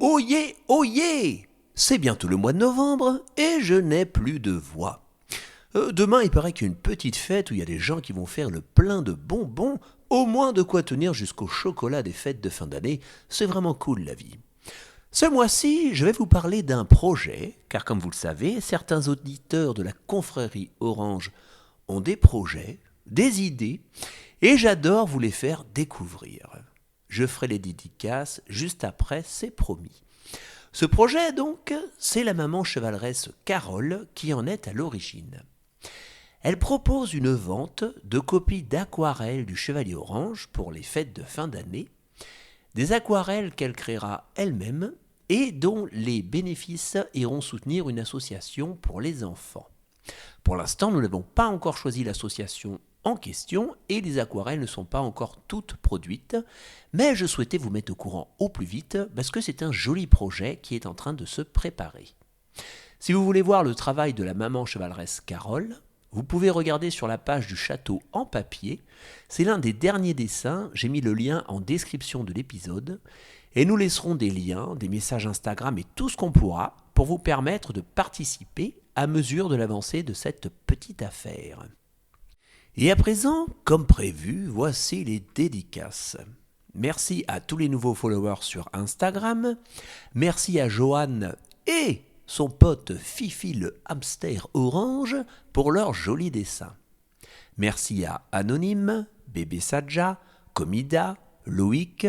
Oyez! C'est bientôt le mois de novembre et je n'ai plus de voix. Demain, il paraît qu'il y a une petite fête où il y a des gens qui vont faire le plein de bonbons, au moins de quoi tenir jusqu'au chocolat des fêtes de fin d'année. C'est vraiment cool la vie. Ce mois-ci, je vais vous parler d'un projet, car comme vous le savez, certains auditeurs de la confrérie Orange ont des projets, des idées, et j'adore vous les faire découvrir. Je ferai les dédicaces juste après, c'est promis. Ce projet, donc, c'est la maman chevaleresse Carole qui en est à l'origine. Elle propose une vente de copies d'aquarelles du Chevalier Orange pour les fêtes de fin d'année, des aquarelles qu'elle créera elle-même et dont les bénéfices iront soutenir une association pour les enfants. Pour l'instant, nous n'avons pas encore choisi l'association en question et les aquarelles ne sont pas encore toutes produites, mais je souhaitais vous mettre au courant au plus vite parce que c'est un joli projet qui est en train de se préparer. Si vous voulez voir le travail de la maman chevaleresse Carole, vous pouvez regarder sur la page du château en papier, c'est l'un des derniers dessins, j'ai mis le lien en description de l'épisode, et nous laisserons des liens, des messages Instagram et tout ce qu'on pourra pour vous permettre de participer à mesure de l'avancée de cette petite affaire. Et à présent, comme prévu, voici les dédicaces. Merci à tous les nouveaux followers sur Instagram, merci à Joanne et son pote Fifi le hamster orange pour leurs jolis dessins. Merci à Anonyme, Bébé Sadja, Comida, Loïc,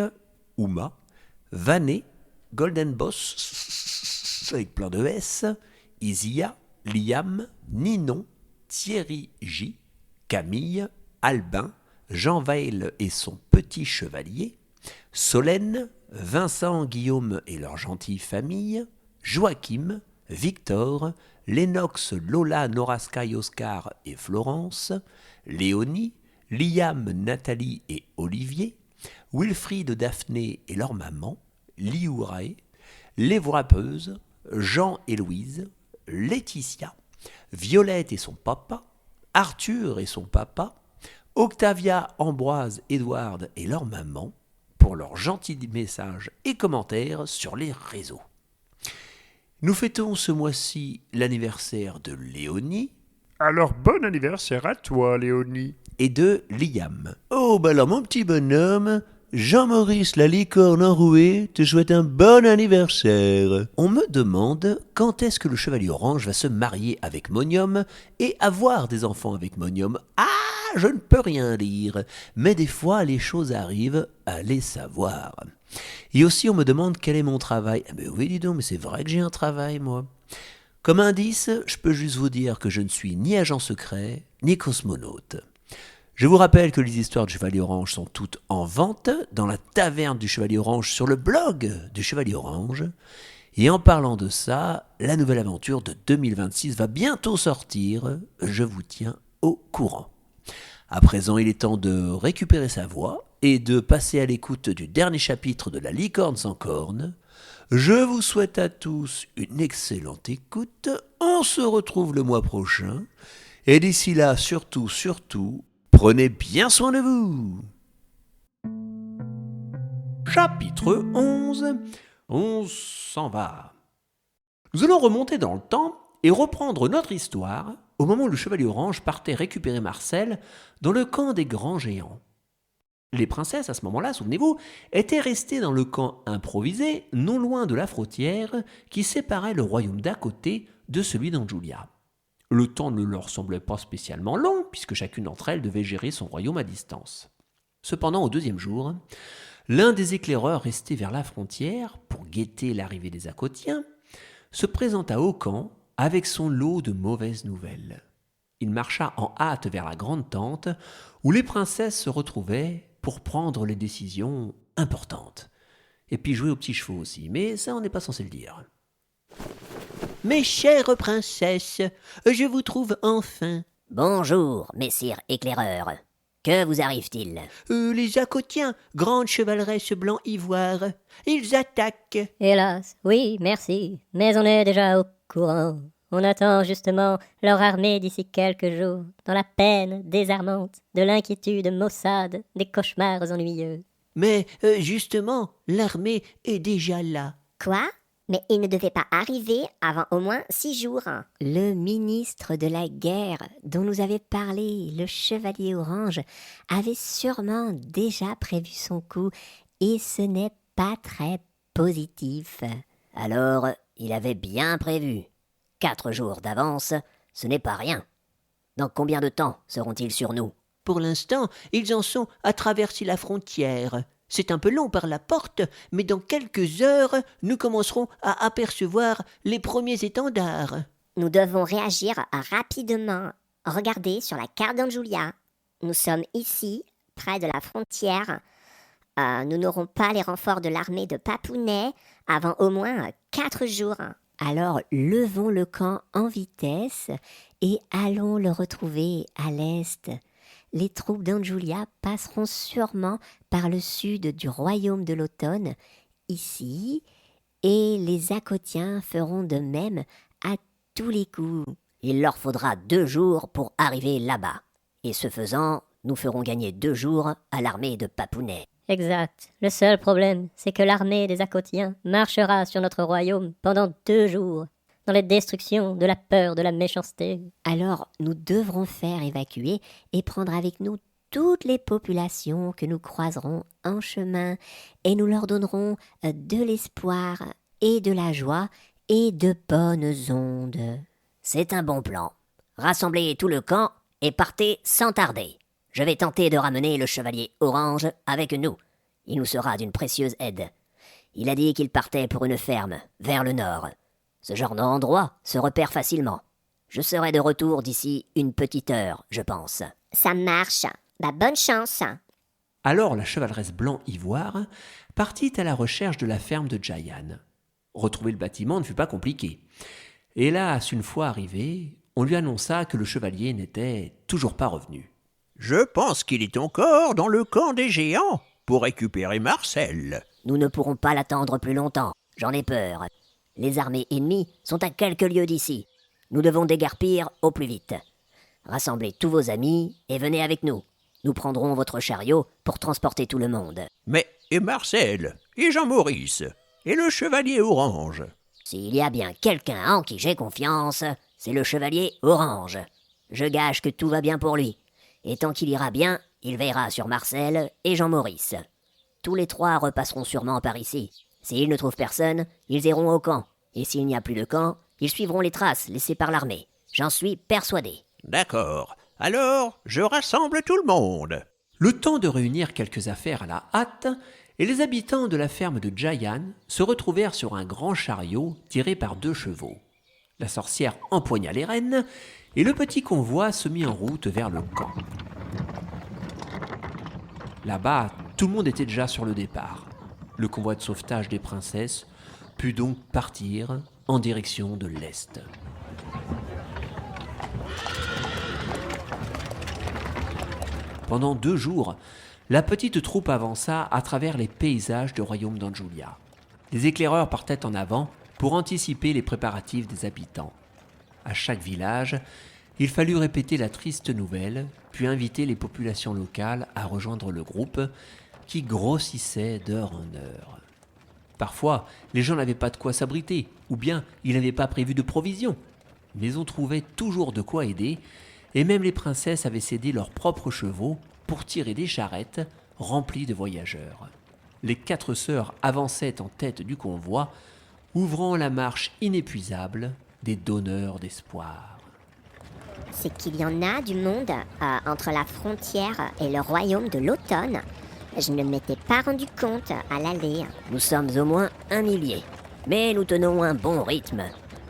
Ouma, Vané, Golden Boss, avec plein de S, Isia, Liam, Ninon, Thierry J, Camille, Albin, Jean Vail et son petit chevalier, Solène, Vincent, Guillaume et leur gentille famille, Joachim, Victor, Lennox, Lola, Nora Sky, Oscar et Florence, Léonie, Liam, Nathalie et Olivier, Wilfried, Daphné et leur maman, Liourae, les Wrappeuses, Jean et Louise, Laetitia, Violette et son papa, Arthur et son papa, Octavia, Ambroise, Edward et leur maman, pour leurs gentils messages et commentaires sur les réseaux. Nous fêtons ce mois-ci l'anniversaire de Léonie. Alors bon anniversaire à toi, Léonie. Et de Liam. Oh, bah alors mon petit bonhomme, Jean-Maurice la licorne enrouée te souhaite un bon anniversaire. On me demande quand est-ce que le Chevalier Orange va se marier avec Monium et avoir des enfants avec Monium. Ah, je ne peux rien dire, mais des fois les choses arrivent, allez savoir. Et aussi on me demande quel est mon travail. Ah ben oui, dis donc, mais c'est vrai que j'ai un travail, moi. Comme indice, je peux juste vous dire que je ne suis ni agent secret, ni cosmonaute. Je vous rappelle que les histoires du Chevalier Orange sont toutes en vente dans la taverne du Chevalier Orange sur le blog du Chevalier Orange. Et en parlant de ça, la nouvelle aventure de 2026 va bientôt sortir. Je vous tiens au courant. À présent, il est temps de récupérer sa voix et de passer à l'écoute du dernier chapitre de La Licorne sans cornes. Je vous souhaite à tous une excellente écoute. On se retrouve le mois prochain. Et d'ici là, surtout, prenez bien soin de vous. Chapitre 11. On s'en va. Nous allons remonter dans le temps et reprendre notre histoire au moment où le Chevalier Orange partait récupérer Marcel dans le camp des grands géants. Les princesses, à ce moment-là, souvenez-vous, étaient restées dans le camp improvisé, non loin de la frontière qui séparait le royaume d'à côté de celui d'Anjulia. Le temps ne leur semblait pas spécialement long, puisque chacune d'entre elles devait gérer son royaume à distance. Cependant, au deuxième jour, l'un des éclaireurs restés vers la frontière, pour guetter l'arrivée des Acotiens, se présenta au camp avec son lot de mauvaises nouvelles. Il marcha en hâte vers la grande tente, où les princesses se retrouvaient pour prendre les décisions importantes. Et puis jouer aux petits chevaux aussi, mais ça on n'est pas censé le dire. Mes chères princesses, je vous trouve enfin. Bonjour, messire éclaireur. Que vous arrive-t-il? Les Acotiens, grande chevaleresse blanc ivoire, ils attaquent. Hélas, oui, merci, mais on est déjà au courant. On attend justement leur armée d'ici quelques jours, dans la peine désarmante, de l'inquiétude maussade, des cauchemars ennuyeux. Mais justement, l'armée est déjà là. Quoi? Mais il ne devait pas arriver avant au moins 6 jours. Le ministre de la guerre dont nous avait parlé le chevalier orange avait sûrement déjà prévu son coup et ce n'est pas très positif. Alors, il avait bien prévu. 4 jours d'avance, ce n'est pas rien. Dans combien de temps seront-ils sur nous? Pour l'instant, ils en sont à traverser la frontière. C'est un peu long par la porte, mais dans quelques heures, nous commencerons à apercevoir les premiers étendards. Nous devons réagir rapidement. Regardez sur la carte d'Anjulia. Nous sommes ici, près de la frontière. Nous n'aurons pas les renforts de l'armée de Papounet avant au moins 4 jours. Alors levons le camp en vitesse et allons le retrouver à l'est. Les troupes d'Anjulia passeront sûrement par le sud du royaume de l'automne, ici, et les Acotiens feront de même à tous les coups. Il leur faudra 2 jours pour arriver là-bas. Et ce faisant, nous ferons gagner 2 jours à l'armée de Papounet. Exact. Le seul problème, c'est que l'armée des Acotiens marchera sur notre royaume pendant 2 jours, dans les destructions de la peur, de la méchanceté. Alors nous devrons faire évacuer et prendre avec nous toutes les populations que nous croiserons en chemin, et nous leur donnerons de l'espoir et de la joie et de bonnes ondes. C'est un bon plan. Rassemblez tout le camp et partez sans tarder. Je vais tenter de ramener le chevalier Orange avec nous. Il nous sera d'une précieuse aide. Il a dit qu'il partait pour une ferme, vers le nord. Ce genre d'endroit se repère facilement. Je serai de retour d'ici une petite heure, je pense. Ça marche. Bonne chance. Alors la chevaleresse blanc-ivoire partit à la recherche de la ferme de Jayan. Retrouver le bâtiment ne fut pas compliqué. Hélas, une fois arrivé, on lui annonça que le chevalier n'était toujours pas revenu. « Je pense qu'il est encore dans le camp des géants pour récupérer Marcel. » Nous ne pourrons pas l'attendre plus longtemps. J'en ai peur. Les armées ennemies sont à quelques lieues d'ici. Nous devons déguerpir au plus vite. Rassemblez tous vos amis et venez avec nous. Nous prendrons votre chariot pour transporter tout le monde. Mais et Marcel, et Jean-Maurice, et le chevalier Orange? S'il y a bien quelqu'un en qui j'ai confiance, c'est le chevalier Orange. Je gage que tout va bien pour lui. Et tant qu'il ira bien, il veillera sur Marcel et Jean-Maurice. Tous les 3 repasseront sûrement par ici. S'ils ne trouvent personne, ils iront au camp. Et s'il n'y a plus de camp, ils suivront les traces laissées par l'armée. J'en suis persuadé. D'accord. Alors, je rassemble tout le monde. Le temps de réunir quelques affaires à la hâte, et les habitants de la ferme de Jayan se retrouvèrent sur un grand chariot tiré par 2 chevaux. La sorcière empoigna les rênes, et le petit convoi se mit en route vers le camp. Là-bas, tout le monde était déjà sur le départ. Le convoi de sauvetage des princesses put donc partir en direction de l'Est. Pendant 2 jours, la petite troupe avança à travers les paysages du royaume d'Anjulia. Les éclaireurs partaient en avant pour anticiper les préparatifs des habitants. À chaque village, il fallut répéter la triste nouvelle, puis inviter les populations locales à rejoindre le groupe qui grossissait d'heure en heure. Parfois, les gens n'avaient pas de quoi s'abriter, ou bien ils n'avaient pas prévu de provisions. Mais on trouvait toujours de quoi aider, et même les princesses avaient cédé leurs propres chevaux pour tirer des charrettes remplies de voyageurs. Les 4 sœurs avançaient en tête du convoi, ouvrant la marche inépuisable des donneurs d'espoir. C'est qu'il y en a du monde entre la frontière et le royaume de l'automne. Je ne m'étais pas rendu compte à l'aller. Nous sommes au moins 1 millier. Mais nous tenons un bon rythme.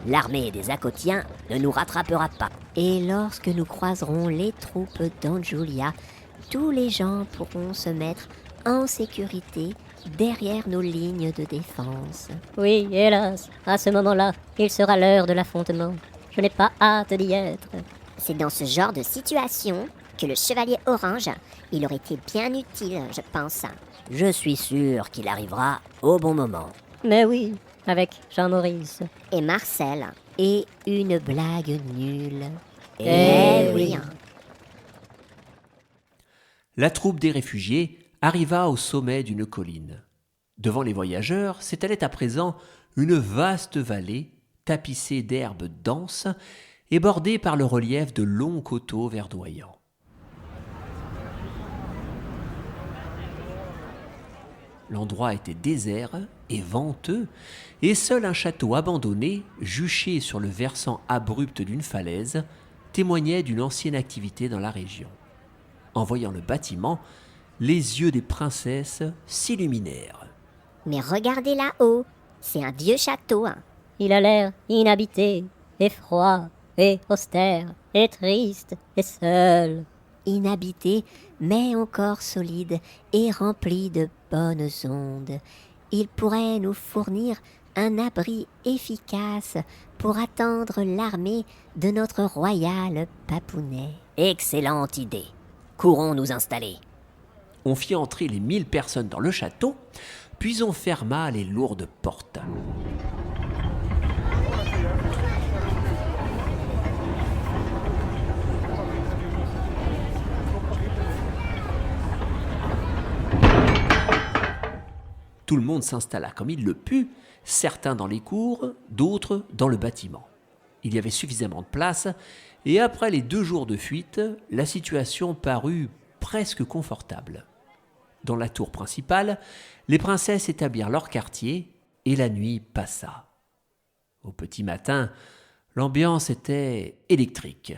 L'armée des Acotiens ne nous rattrapera pas. Et lorsque nous croiserons les troupes d'Anjulia, tous les gens pourront se mettre en sécurité derrière nos lignes de défense. Oui, hélas, à ce moment-là, il sera l'heure de l'affrontement. Je n'ai pas hâte d'y être. C'est dans ce genre de situation que le chevalier Orange, il aurait été bien utile, je pense. Je suis sûr qu'il arrivera au bon moment. Mais oui, avec Jean-Maurice. Et Marcel. Et une blague nulle. Eh oui. La troupe des réfugiés arriva au sommet d'une colline. Devant les voyageurs s'étalait à présent une vaste vallée tapissée d'herbes denses et bordée par le relief de longs coteaux verdoyants. L'endroit était désert et venteux, et seul un château abandonné, juché sur le versant abrupt d'une falaise, témoignait d'une ancienne activité dans la région. En voyant le bâtiment, les yeux des princesses s'illuminèrent. Mais regardez là-haut, c'est un vieux château. Il a l'air inhabité, et froid, et austère, et triste, et seul. Inhabité, mais encore solide et rempli de bonnes ondes. Il pourrait nous fournir un abri efficace pour attendre l'armée de notre royal papounet. Excellente idée. Courons nous installer. On fit entrer les 1000 personnes dans le château, puis on ferma les lourdes portes. Tout le monde s'installa comme il le put, certains dans les cours, d'autres dans le bâtiment. Il y avait suffisamment de place, et après les 2 jours de fuite, la situation parut presque confortable. Dans la tour principale, les princesses établirent leur quartier, et la nuit passa. Au petit matin, l'ambiance était électrique.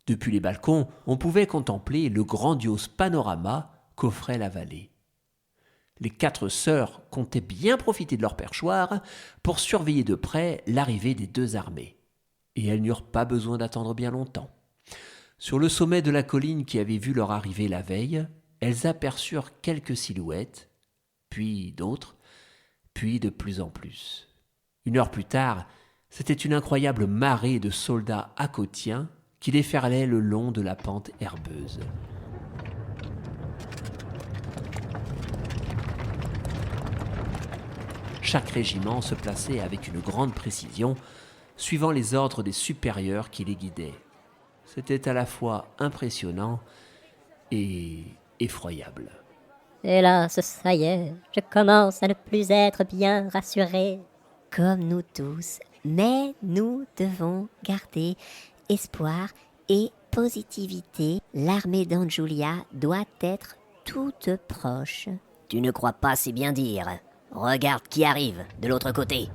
Depuis les balcons, on pouvait contempler le grandiose panorama qu'offrait la vallée. Les 4 sœurs comptaient bien profiter de leur perchoir pour surveiller de près l'arrivée des 2 armées. Et elles n'eurent pas besoin d'attendre bien longtemps. Sur le sommet de la colline qui avait vu leur arrivée la veille, elles aperçurent quelques silhouettes, puis d'autres, puis de plus en plus. 1 heure plus tard, c'était une incroyable marée de soldats accotiens qui déferlaient le long de la pente herbeuse. Chaque régiment se plaçait avec une grande précision, suivant les ordres des supérieurs qui les guidaient. C'était à la fois impressionnant et effroyable. Hélas, ça y est, je commence à ne plus être bien rassuré. Comme nous tous, mais nous devons garder espoir et positivité. L'armée d'Anjulia doit être toute proche. Tu ne crois pas si bien dire. Regarde qui arrive de l'autre côté.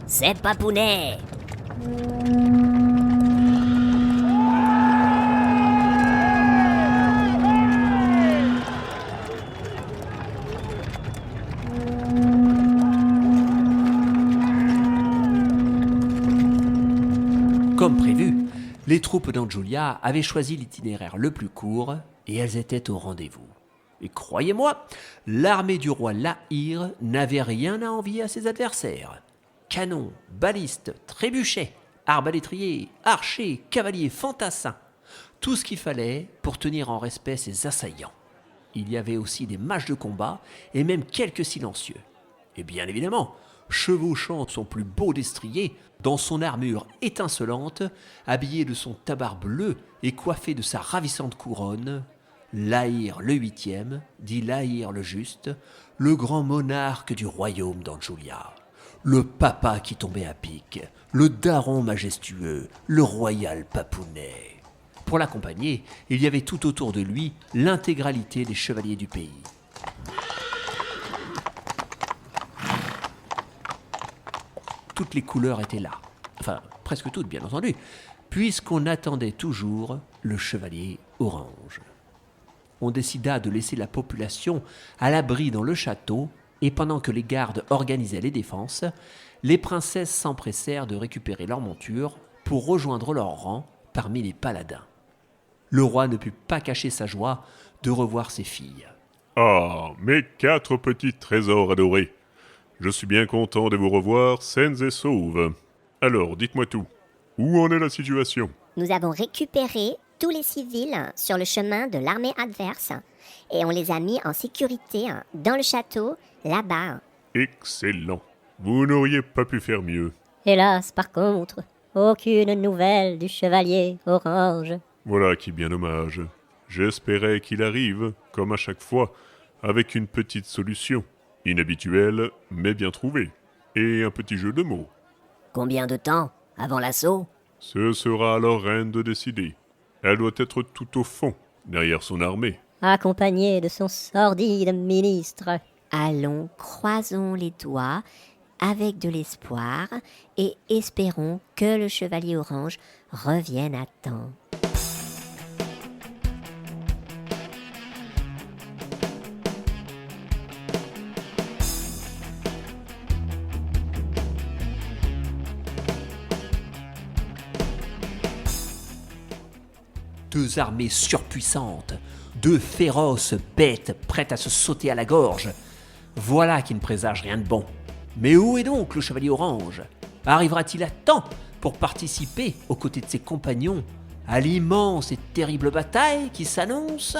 C'est Papounet. Comme prévu, les troupes d'Anjulia avaient choisi l'itinéraire le plus court et elles étaient au rendez-vous. Et croyez-moi, l'armée du roi Lahir n'avait rien à envier à ses adversaires. Canons, balistes, trébuchets, arbalétriers, archers, cavaliers, fantassins. Tout ce qu'il fallait pour tenir en respect ses assaillants. Il y avait aussi des mages de combat et même quelques silencieux. Et bien évidemment, chevauchant son plus beau destrier, dans son armure étincelante, habillé de son tabard bleu et coiffé de sa ravissante couronne, Lahir le 8e, dit Lahir le Juste, le grand monarque du royaume d'Anjulia, le papa qui tombait à pic, le daron majestueux, le royal papounet. Pour l'accompagner, il y avait tout autour de lui l'intégralité des chevaliers du pays. Toutes les couleurs étaient là, enfin presque toutes bien entendu, puisqu'on attendait toujours le chevalier orange. On décida de laisser la population à l'abri dans le château, et pendant que les gardes organisaient les défenses, les princesses s'empressèrent de récupérer leurs montures pour rejoindre leur rang parmi les paladins. Le roi ne put pas cacher sa joie de revoir ses filles. « Ah, mes 4 petits trésors adorés. Je suis bien content de vous revoir saines et sauves. Alors, dites-moi tout. Où en est la situation ?» Nous avons récupéré tous les civils sur le chemin de l'armée adverse et on les a mis en sécurité dans le château, là-bas. Excellent. Vous n'auriez pas pu faire mieux. Hélas, par contre, aucune nouvelle du chevalier orange. Voilà qui est bien dommage. J'espérais qu'il arrive, comme à chaque fois, avec une petite solution. Inhabituelle, mais bien trouvée. et un petit jeu de mots. Combien de temps avant l'assaut? Ce sera à la reine de décider. Elle doit être tout au fond, derrière son armée. Accompagné de son sordide ministre. Allons, croisons les doigts avec de l'espoir et espérons que le chevalier orange revienne à temps. Deux armées surpuissantes, deux féroces bêtes prêtes à se sauter à la gorge. Voilà qui ne présage rien de bon. Mais où est donc le chevalier orange? Arrivera-t-il à temps pour participer, aux côtés de ses compagnons, à l'immense et terrible bataille qui s'annonce ?